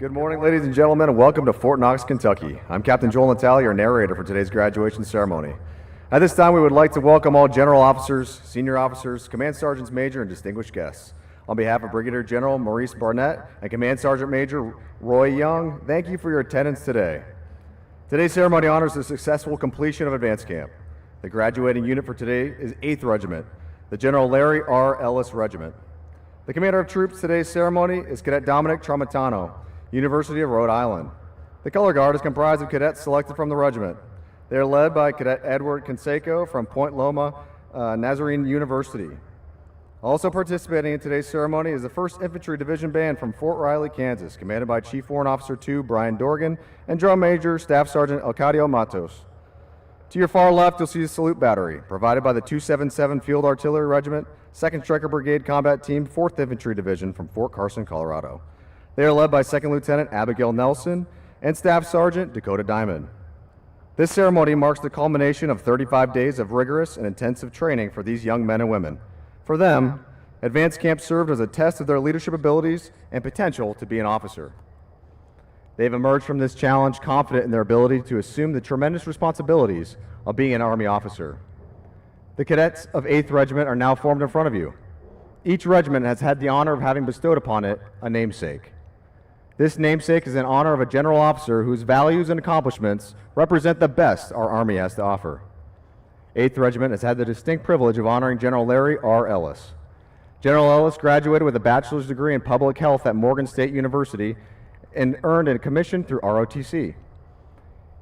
Good morning, ladies and gentlemen, and welcome to Fort Knox, Kentucky. I'm Captain Joel Natale, your narrator for today's graduation ceremony. At this time, we would like to welcome all general officers, senior officers, command sergeants major, and distinguished guests. On behalf of Brigadier General Maurice Barnett and Command Sergeant Major Roy Young, thank you for your attendance today. Today's ceremony honors the successful completion of advance camp. The graduating unit for today is 8th Regiment, the General Larry R. Ellis Regiment. The commander of troops today's ceremony is Cadet Dominic Tramontano, University of Rhode Island. The color guard is comprised of cadets selected from the regiment. They are led by Cadet Edward Canseco from Point Loma Nazarene University. Also participating in today's ceremony is the 1st Infantry Division Band from Fort Riley, Kansas, commanded by Chief Warrant Officer II Brian Dorgan and Drum Major Staff Sergeant Elcadio Matos. To your far left, you'll see the salute battery, provided by the 277 Field Artillery Regiment, 2nd Stryker Brigade Combat Team, 4th Infantry Division from Fort Carson, Colorado. They are led by 2nd Lieutenant Abigail Nelson and Staff Sergeant Dakota Diamond. This ceremony marks the culmination of 35 days of rigorous and intensive training for these young men and women. For them, advance camp served as a test of their leadership abilities and potential to be an officer. They've emerged from this challenge confident in their ability to assume the tremendous responsibilities of being an Army officer. The cadets of 8th Regiment are now formed in front of you. Each regiment has had the honor of having bestowed upon it a namesake. This namesake is in honor of a general officer whose values and accomplishments represent the best our Army has to offer. 8th Regiment has had the distinct privilege of honoring General Larry R. Ellis. General Ellis graduated with a bachelor's degree in public health at Morgan State University and earned a commission through ROTC.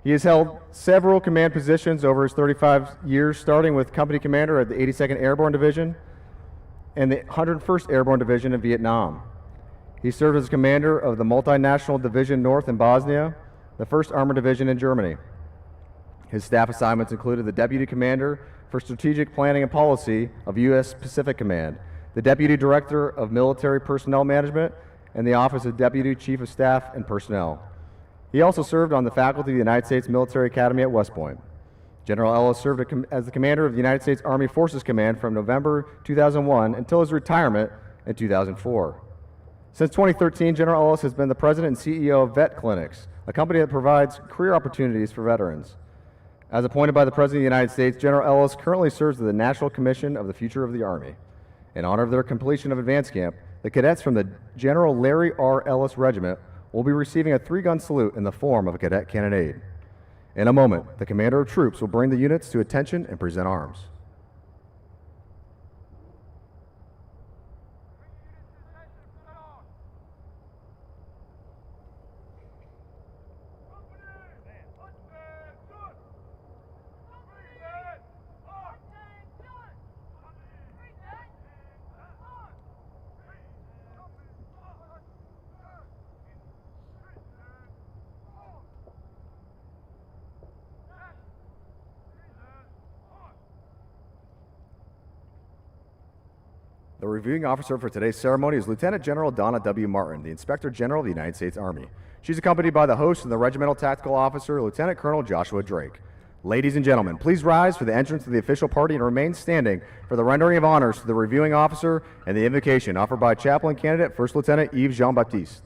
He has held several command positions over his 35 years, starting with company commander at the 82nd Airborne Division and the 101st Airborne Division in Vietnam. He served as commander of the Multinational Division North in Bosnia, the 1st Armored Division in Germany. His staff assignments included the Deputy Commander for Strategic Planning and Policy of U.S. Pacific Command, the Deputy Director of Military Personnel Management, and the Office of Deputy Chief of Staff and Personnel. He also served on the faculty of the United States Military Academy at West Point. General Ellis served as the commander of the United States Army Forces Command from November 2001 until his retirement in 2004. Since 2013, General Ellis has been the president and CEO of Vet Clinics, a company that provides career opportunities for veterans. As appointed by the President of the United States, General Ellis currently serves as the National Commission of the Future of the Army. In honor of their completion of advance camp, the cadets from the General Larry R. Ellis Regiment will be receiving a 3-gun salute in the form of a cadet cannonade. In a moment, the commander of troops will bring the units to attention and present arms. The reviewing officer for today's ceremony is Lieutenant General Donna W. Martin, the Inspector General of the United States Army. She's accompanied by the host and the Regimental Tactical Officer, Lieutenant Colonel Joshua Drake. Ladies and gentlemen, please rise for the entrance of the official party and remain standing for the rendering of honors to the reviewing officer and the invocation offered by Chaplain Candidate First Lieutenant Yves Jean-Baptiste.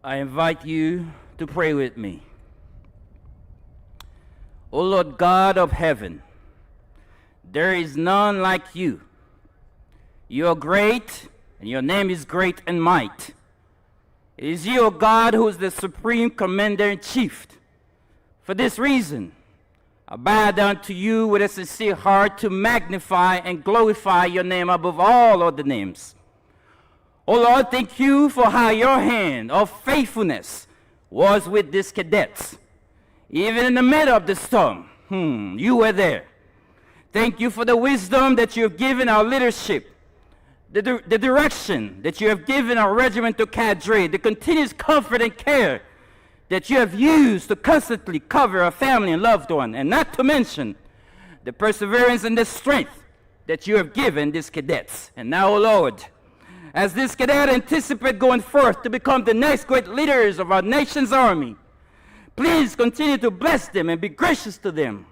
I invite you to pray with me. O Lord God of heaven, there is none like you. You are great, and your name is great in might. It is you, O God, who is the supreme commander-in-chief. For this reason, I bow down to you with a sincere heart to magnify and glorify your name above all other names. O Lord, thank you for how your hand of faithfulness was with these cadets. Even in the middle of the storm, you were there. Thank you for the wisdom that you have given our leadership, the direction that you have given our regimental cadre, the continuous comfort and care that you have used to constantly cover our family and loved one, and not to mention the perseverance and the strength that you have given these cadets. And now, O Lord, as these cadets anticipate going forth to become the next great leaders of our nation's army, please continue to bless them and be gracious to them.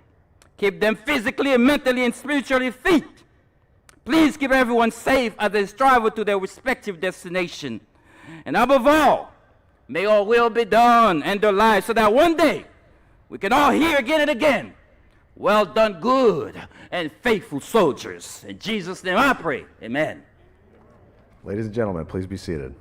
Keep them physically and mentally and spiritually fit. Please keep everyone safe as they travel to their respective destination. And above all, may your will be done in their lives so that one day we can all hear again and again, well done, good and faithful soldiers. In Jesus' name I pray, amen. Ladies and gentlemen, please be seated.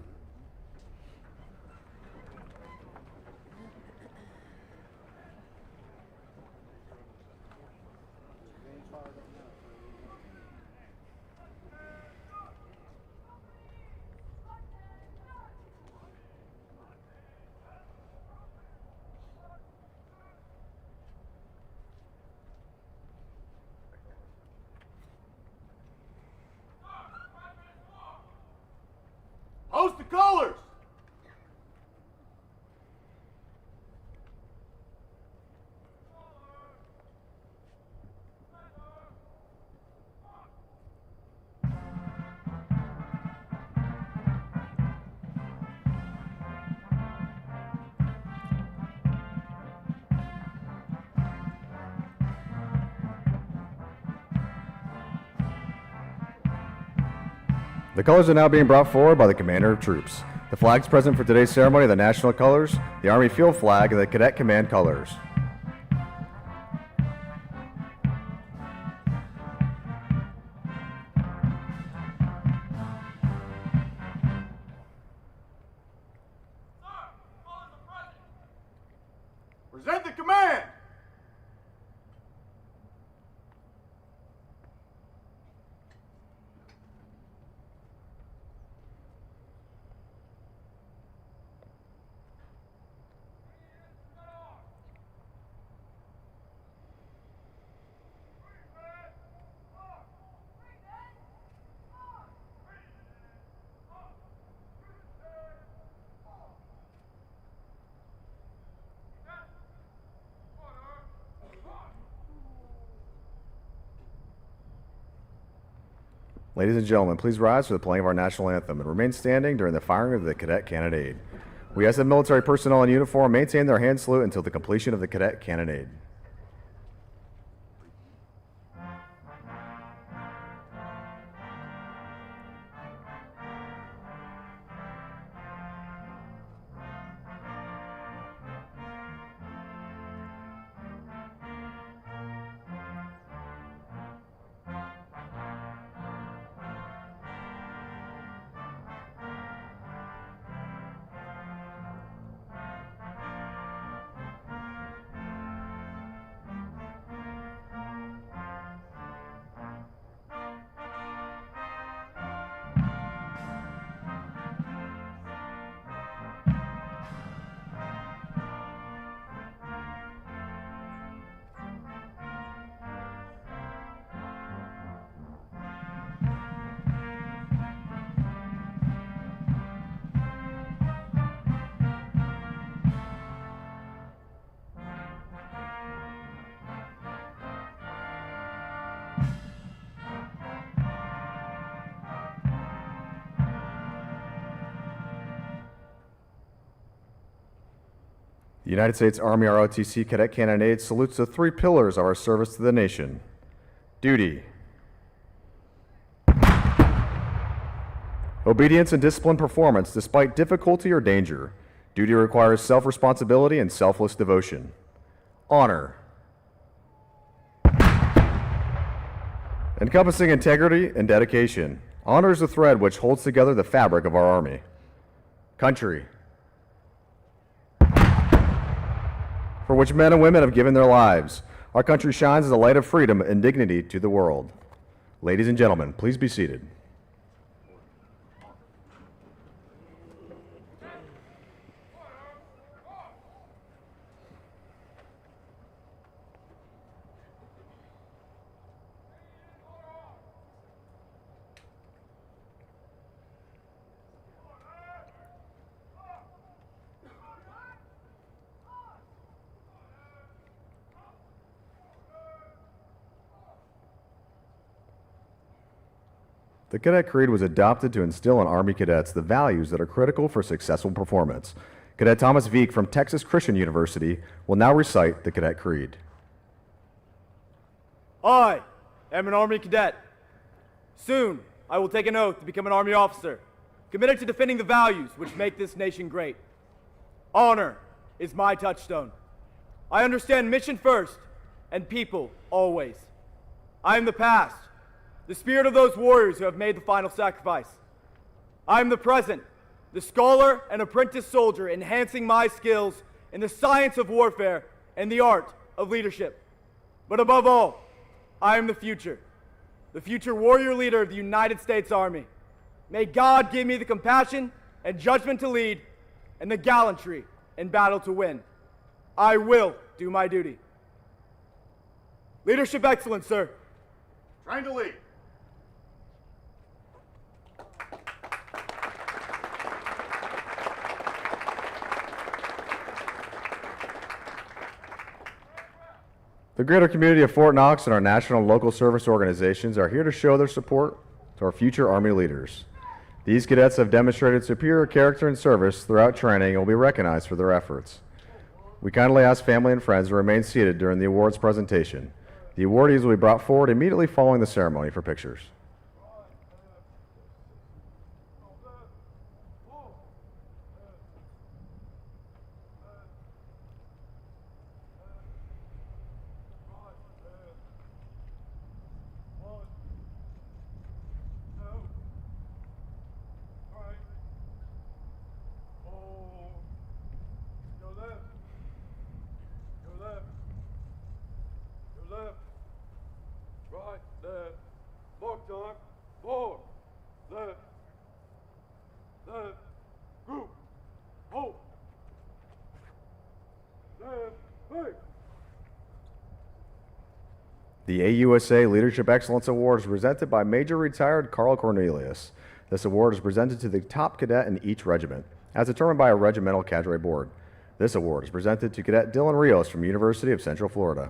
Host the colors! The colors are now being brought forward by the Commander of Troops. The flags present for today's ceremony are the national colors, the Army Field Flag, and the Cadet Command colors. Present the command! Ladies and gentlemen, please rise for the playing of our national anthem and remain standing during the firing of the cadet cannonade. We ask that military personnel in uniform maintain their hand salute until the completion of the cadet cannonade. The United States Army ROTC Cadet Cannonade salutes the three pillars of our service to the nation. Duty, obedience and disciplined performance despite difficulty or danger. Duty requires self-responsibility and selfless devotion. Honor. Encompassing integrity and dedication. Honor is the thread which holds together the fabric of our Army. Country. For which men and women have given their lives. Our country shines as a light of freedom and dignity to the world. Ladies and gentlemen, please be seated. The Cadet Creed was adopted to instill in Army cadets the values that are critical for successful performance. Cadet Thomas Veek from Texas Christian University will now recite the Cadet Creed. I am an Army cadet. Soon, I will take an oath to become an Army officer, committed to defending the values which make this nation great. Honor is my touchstone. I understand mission first and people always. I am the past, the spirit of those warriors who have made the final sacrifice. I am the present, the scholar and apprentice soldier enhancing my skills in the science of warfare and the art of leadership. But above all, I am the future warrior leader of the United States Army. May God give me the compassion and judgment to lead and the gallantry in battle to win. I will do my duty. Leadership excellence, sir. Train to lead. The greater community of Fort Knox and our national and local service organizations are here to show their support to our future Army leaders. These cadets have demonstrated superior character and service throughout training and will be recognized for their efforts. We kindly ask family and friends to remain seated during the awards presentation. The awardees will be brought forward immediately following the ceremony for pictures. The AUSA Leadership Excellence Award is presented by Major Retired Carl Cornelius. This award is presented to the top cadet in each regiment, as determined by a regimental cadre board. This award is presented to Cadet Dylan Rios from University of Central Florida.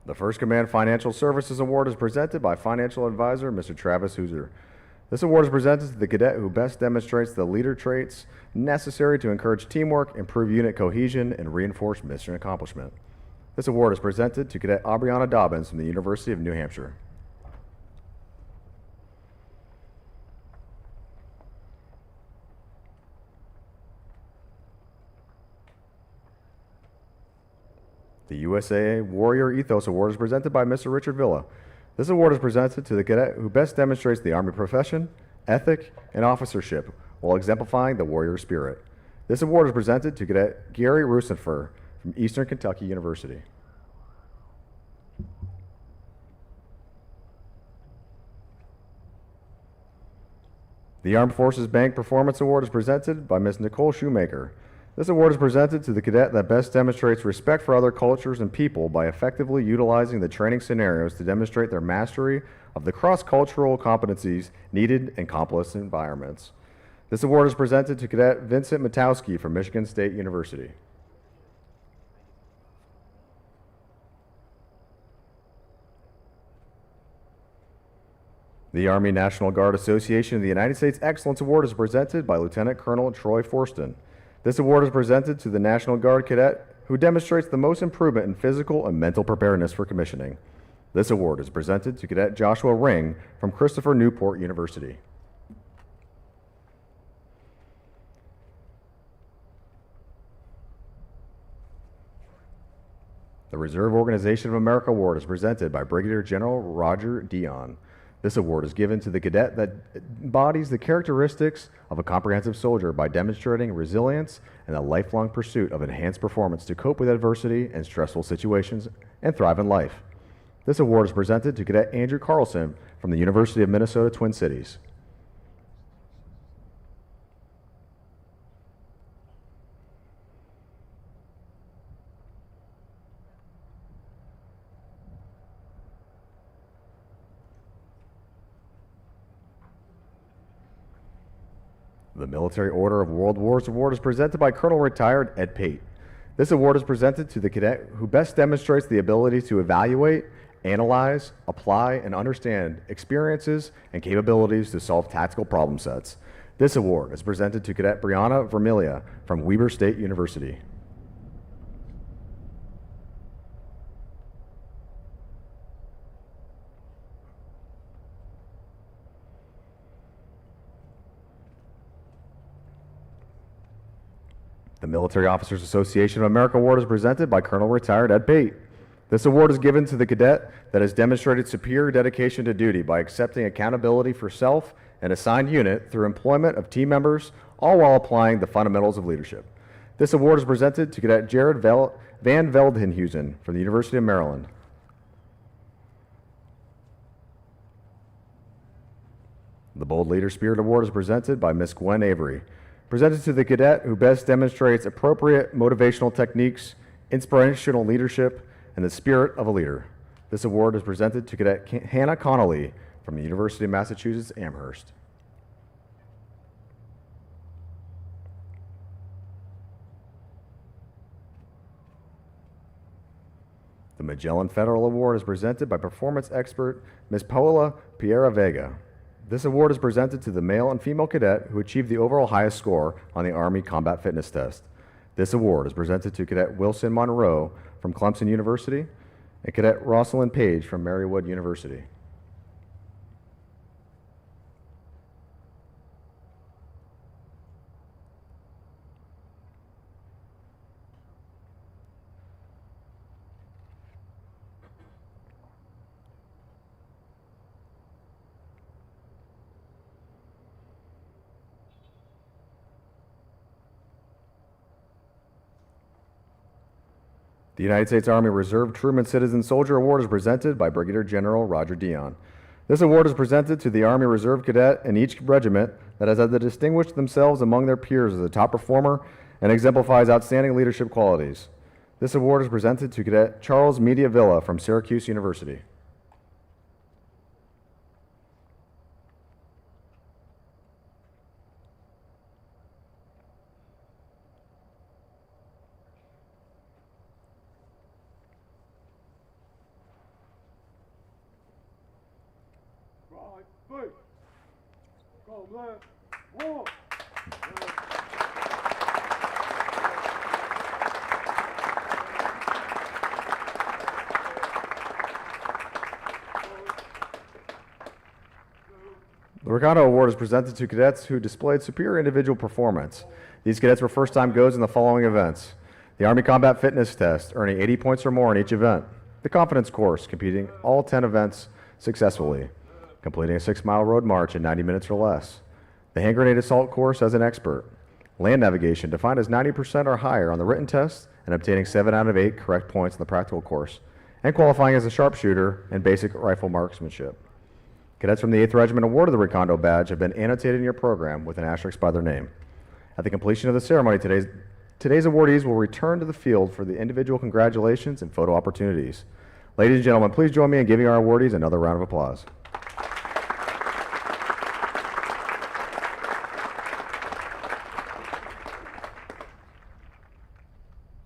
The First Command Financial Services Award is presented by Financial Advisor Mr. Travis Hooser. This award is presented to the cadet who best demonstrates the leader traits necessary to encourage teamwork, improve unit cohesion, and reinforce mission accomplishment. This award is presented to Cadet Aubriana Dobbins from the University of New Hampshire. The USAA Warrior Ethos Award is presented by Mr. Richard Villa. This award is presented to the cadet who best demonstrates the Army profession, ethic, and officership while exemplifying the warrior spirit. This award is presented to Cadet Gary Rusenfer from Eastern Kentucky University. The Armed Forces Bank Performance Award is presented by Ms. Nicole Shoemaker. This award is presented to the cadet that best demonstrates respect for other cultures and people by effectively utilizing the training scenarios to demonstrate their mastery of the cross-cultural competencies needed in complex environments. This award is presented to Cadet Vincent Matowski from Michigan State University. The Army National Guard Association of the United States Excellence Award is presented by Lieutenant Colonel Troy Forston. This award is presented to the National Guard cadet who demonstrates the most improvement in physical and mental preparedness for commissioning. This award is presented to Cadet Joshua Ring from Christopher Newport University. The Reserve Organization of America Award is presented by Brigadier General Roger Dion. This award is given to the cadet that embodies the characteristics of a comprehensive soldier by demonstrating resilience and a lifelong pursuit of enhanced performance to cope with adversity and stressful situations and thrive in life. This award is presented to Cadet Andrew Carlson from the University of Minnesota Twin Cities. The Military Order of World Wars Award is presented by Colonel Retired Ed Pate. This award is presented to the cadet who best demonstrates the ability to evaluate, analyze, apply, and understand experiences and capabilities to solve tactical problem sets. This award is presented to Cadet Brianna Vermilia from Weber State University. The Military Officers Association of America Award is presented by Colonel Retired Ed Pate. This award is given to the cadet that has demonstrated superior dedication to duty by accepting accountability for self and assigned unit through employment of team members, all while applying the fundamentals of leadership. This award is presented to Cadet Jared Van Veldhenhuizen from the University of Maryland. The Bold Leader Spirit Award is presented by Miss Gwen Avery. Presented to the cadet who best demonstrates appropriate motivational techniques, inspirational leadership, and the spirit of a leader. This award is presented to Cadet Hannah Connolly from the University of Massachusetts Amherst. The Magellan Federal Award is presented by performance expert Ms. Paola Piera Vega. This award is presented to the male and female cadet who achieved the overall highest score on the Army Combat Fitness Test. This award is presented to Cadet Wilson Monroe from Clemson University and Cadet Rosalind Page from Marywood University. The United States Army Reserve Truman Citizen Soldier Award is presented by Brigadier General Roger Dion. This award is presented to the Army Reserve cadet in each regiment that has had to distinguish themselves among their peers as a top performer and exemplifies outstanding leadership qualities. This award is presented to Cadet Charles Media Villa from Syracuse University. The Ricardo Award is presented to cadets who displayed superior individual performance. These cadets were first-time goes in the following events: the Army Combat Fitness Test, earning 80 points or more in each event; the Confidence Course, competing all 10 events successfully, completing a 6-mile road march in 90 minutes or less; the Hand Grenade Assault Course as an expert; land navigation, defined as 90% or higher on the written test and obtaining 7 out of 8 correct points in the practical course, and qualifying as a sharpshooter and basic rifle marksmanship. Cadets from the 8th Regiment awarded the Recondo Badge have been annotated in your program with an asterisk by their name. At the completion of the ceremony, today's awardees will return to the field for the individual congratulations and photo opportunities. Ladies and gentlemen, please join me in giving our awardees another round of applause.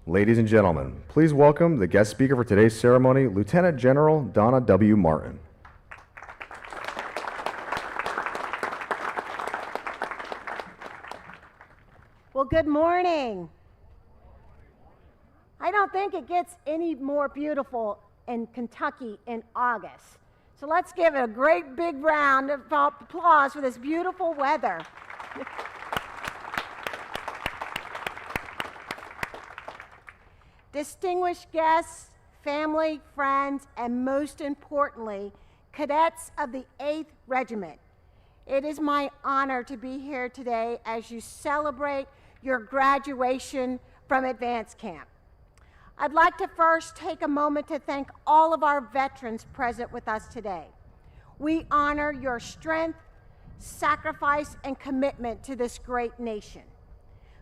Ladies and gentlemen, please welcome the guest speaker for today's ceremony, Lieutenant General Donna W. Martin. Well, good morning. I don't think it gets any more beautiful in Kentucky in August. So let's give it a great big round of applause for this beautiful weather. Distinguished guests, family, friends, and most importantly, cadets of the 8th Regiment. It is my honor to be here today as you celebrate your graduation from advance camp. I'd like to first take a moment to thank all of our veterans present with us today. We honor your strength, sacrifice, and commitment to this great nation.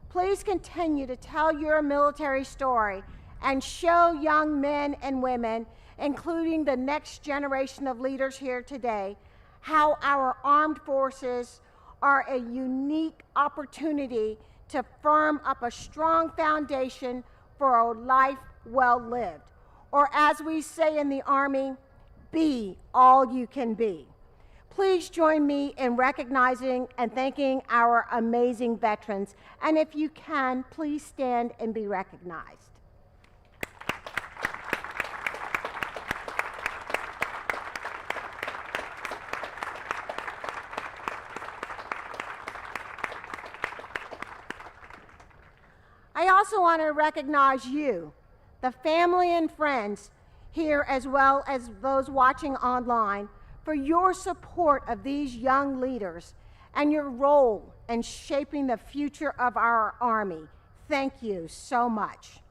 Please continue to tell your military story and show young men and women, including the next generation of leaders here today, how our armed forces are a unique opportunity to firm up a strong foundation for a life well lived. Or as we say in the Army, be all you can be. Please join me in recognizing and thanking our amazing veterans. And if you can, please stand and be recognized. I also want to recognize you, the family and friends here as well as those watching online, for your support of these young leaders and your role in shaping the future of our Army. Thank you so much.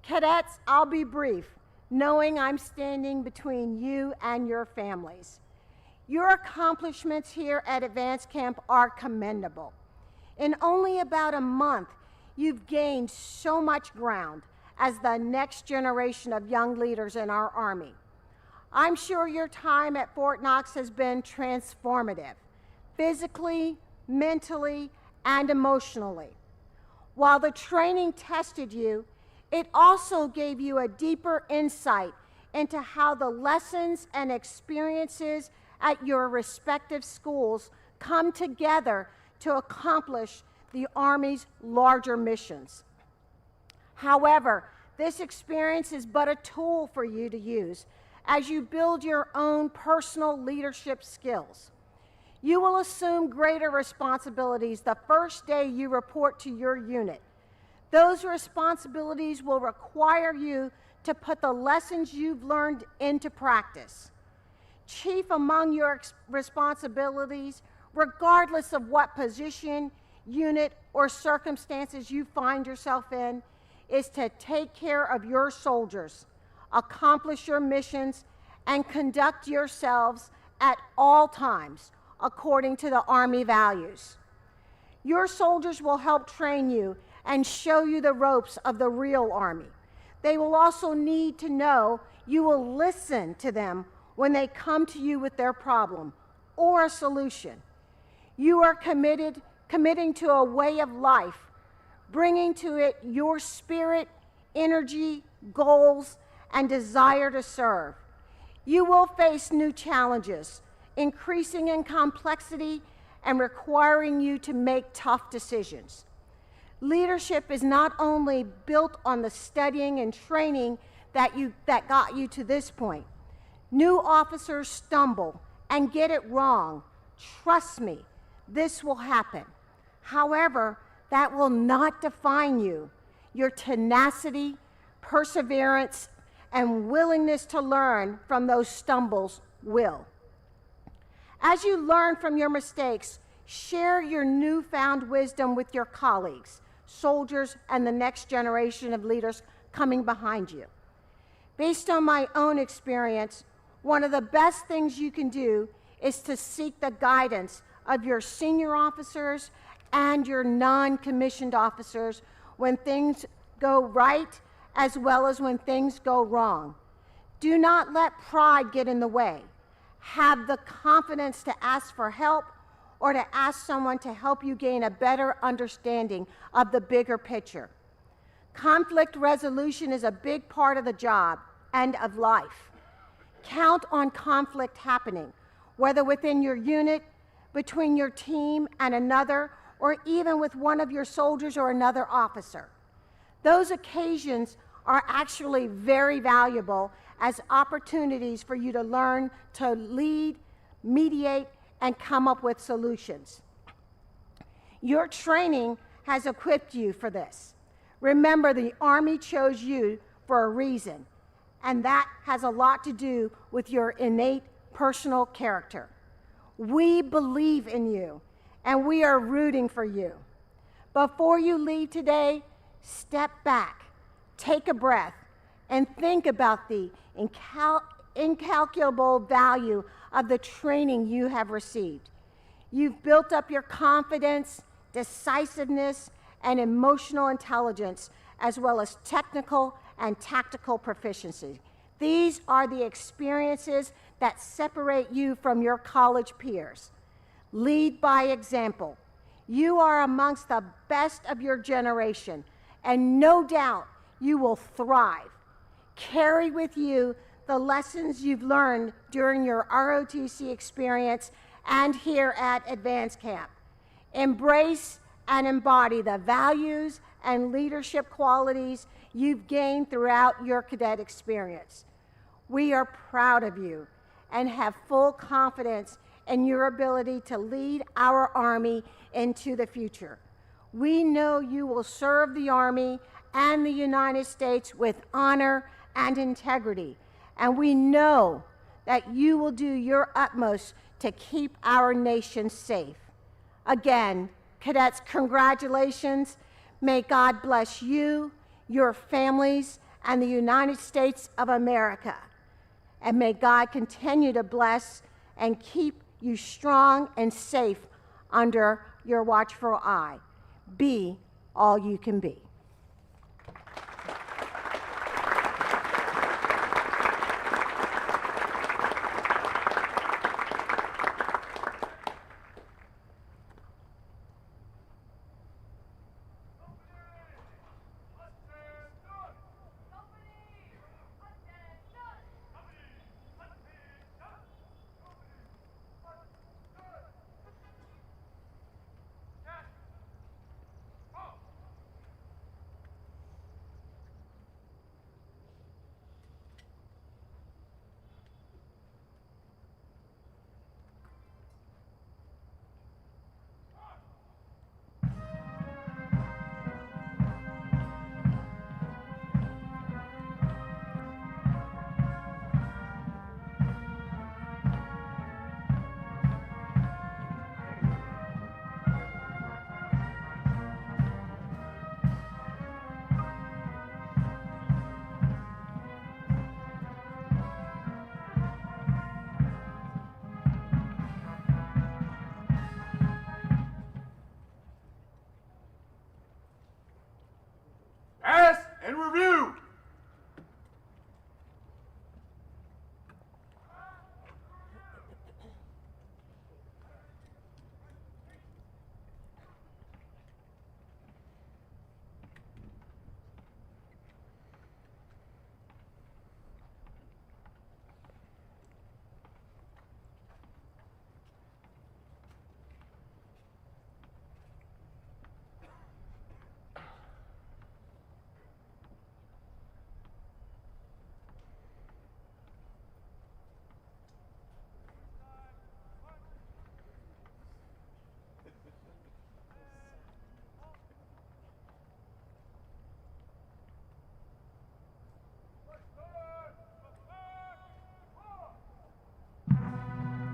Cadets, I'll be brief, knowing I'm standing between you and your families. Your accomplishments here at Advance Camp are commendable. In only about a month, you've gained so much ground as the next generation of young leaders in our Army. I'm sure your time at Fort Knox has been transformative, physically, mentally, and emotionally. While the training tested you, it also gave you a deeper insight into how the lessons and experiences at your respective schools come together to accomplish the Army's larger missions. However, this experience is but a tool for you to use as you build your own personal leadership skills. You will assume greater responsibilities the first day you report to your unit. Those responsibilities will require you to put the lessons you've learned into practice. Chief among your responsibilities, regardless of what position, unit, or circumstances you find yourself in, is to take care of your soldiers, accomplish your missions, and conduct yourselves at all times according to the Army values. Your soldiers will help train you and show you the ropes of the real Army. They will also need to know you will listen to them when they come to you with their problem or a solution. You are committing to a way of life, bringing to it your spirit, energy, goals, and desire to serve. You will face new challenges, increasing in complexity and requiring you to make tough decisions. Leadership is not only built on the studying and training that got you to this point. New officers stumble and get it wrong. Trust me, this will happen. However, that will not define you. Your tenacity, perseverance, and willingness to learn from those stumbles will. As you learn from your mistakes, share your newfound wisdom with your colleagues, soldiers, and the next generation of leaders coming behind you. Based on my own experience, one of the best things you can do is to seek the guidance of your senior officers and your non-commissioned officers when things go right as well as when things go wrong. Do not let pride get in the way. Have the confidence to ask for help or to ask someone to help you gain a better understanding of the bigger picture. Conflict resolution is a big part of the job and of life. Count on conflict happening, whether within your unit, between your team and another, or even with one of your soldiers or another officer. Those occasions are actually very valuable as opportunities for you to learn to lead, mediate, and come up with solutions. Your training has equipped you for this. Remember, the Army chose you for a reason, and that has a lot to do with your innate personal character. We believe in you, and we are rooting for you. Before you leave today, step back, take a breath, and think about the incalculable value of the training you have received. You've built up your confidence, decisiveness, and emotional intelligence, as well as technical and tactical proficiency. These are the experiences that separate you from your college peers. Lead by example. You are amongst the best of your generation, and no doubt you will thrive. Carry with you the lessons you've learned during your ROTC experience and here at Advanced Camp. Embrace and embody the values and leadership qualities you've gained throughout your cadet experience. We are proud of you and have full confidence in your ability to lead our Army into the future. We know you will serve the Army and the United States with honor and integrity, and we know that you will do your utmost to keep our nation safe. Again, cadets, congratulations. May God bless you, your families, and the United States of America. And may God continue to bless and keep you strong and safe under your watchful eye. Be all you can be. Pass and review.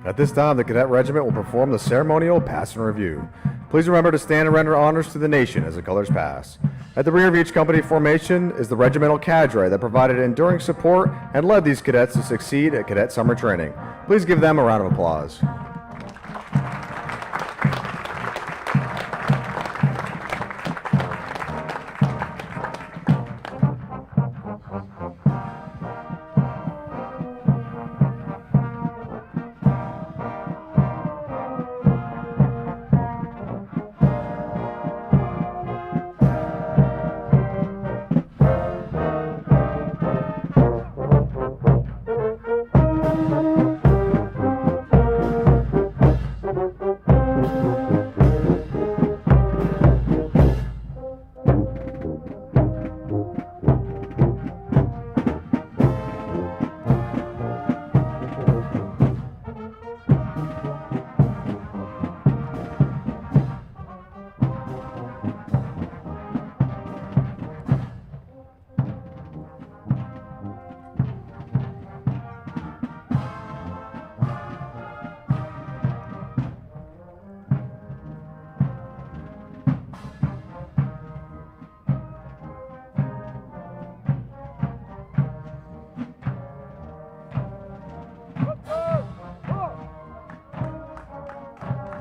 At this time, the Cadet Regiment will perform the ceremonial pass and review. Please remember to stand and render honors to the nation as the colors pass. At the rear of each company formation is the regimental cadre that provided enduring support and led these cadets to succeed at cadet summer training. Please give them a round of applause.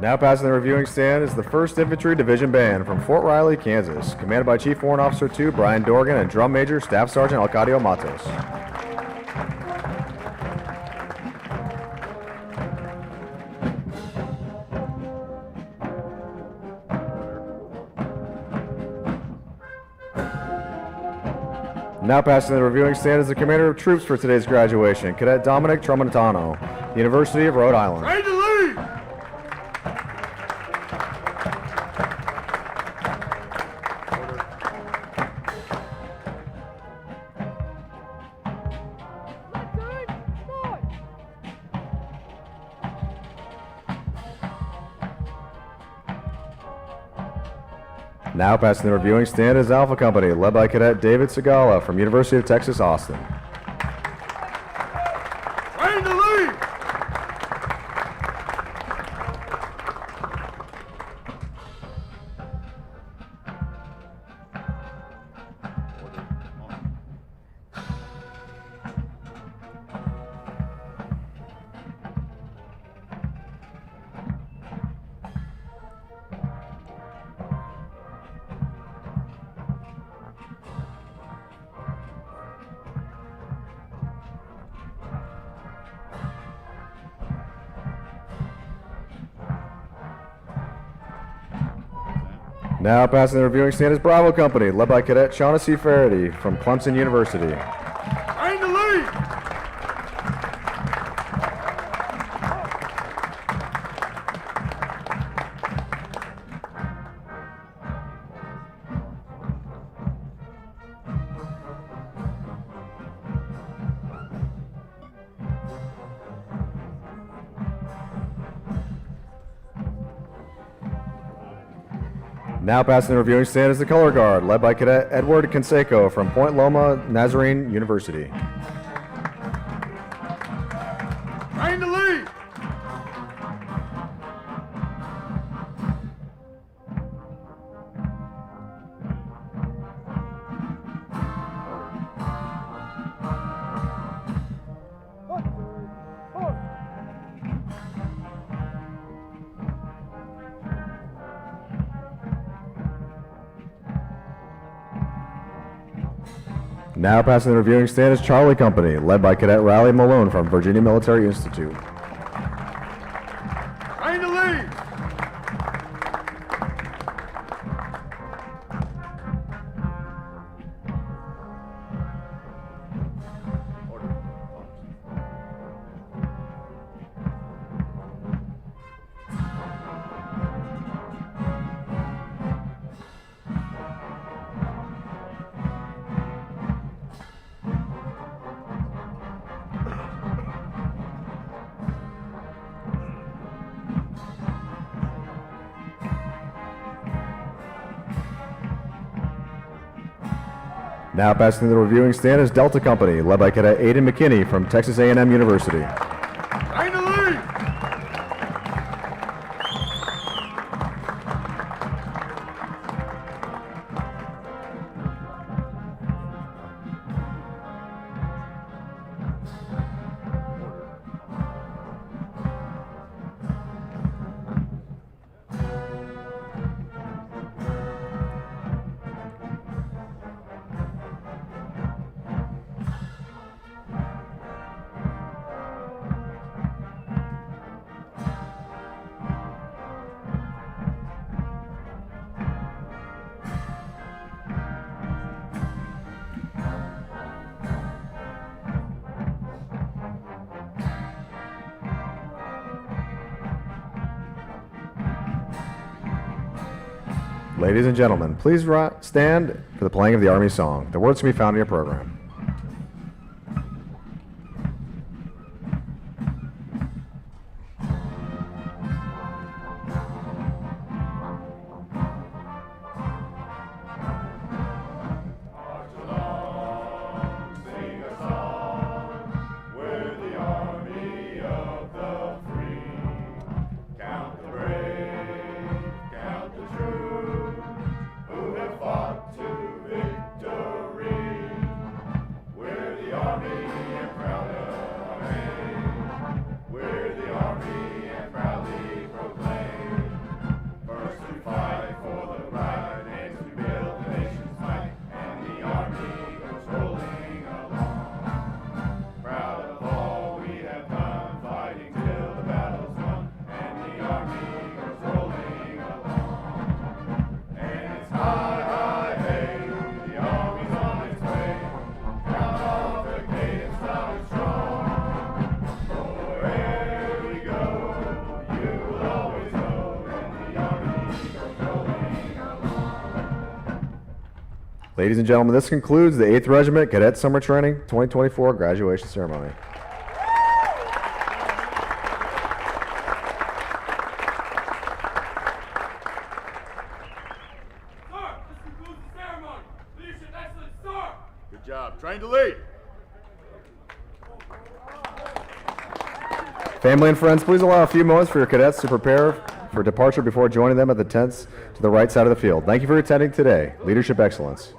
Now passing the reviewing stand is the 1st Infantry Division Band from Fort Riley, Kansas, commanded by Chief Warrant Officer 2 Brian Dorgan and Drum Major Staff Sergeant Alcadio Matos. Now passing the reviewing stand is the Commander of Troops for today's graduation, Cadet Dominic Tramontano, University of Rhode Island. Train to lead! Now passing the reviewing stand is Alpha Company, led by Cadet David Segala from University of Texas, Austin. Train to lead! Now passing the reviewing stand is Bravo Company, led by Cadet Shaughnessy Faraday from Clemson University. Train to lead! Now passing the reviewing stand is the Color Guard, led by Cadet Edward Canseco from Point Loma Nazarene University. Train to lead! Now passing the reviewing stand is Charlie Company, led by Cadet Riley Malone from Virginia Military Institute. Train to lead! Now passing the reviewing stand is Delta Company, led by Cadet Aidan McKinney from Texas A&M University. Train to lead! Ladies and gentlemen, please stand for the playing of the Army song. The words can be found in your program. Ladies and gentlemen, this concludes the 8th Regiment Cadet Summer Training 2024 graduation ceremony. Sir, this concludes the ceremony. Leadership excellence, sir. Good job. Train to lead. Family and friends, please allow a few moments for your cadets to prepare for departure before joining them at the tents to the right side of the field. Thank you for attending today. Leadership excellence.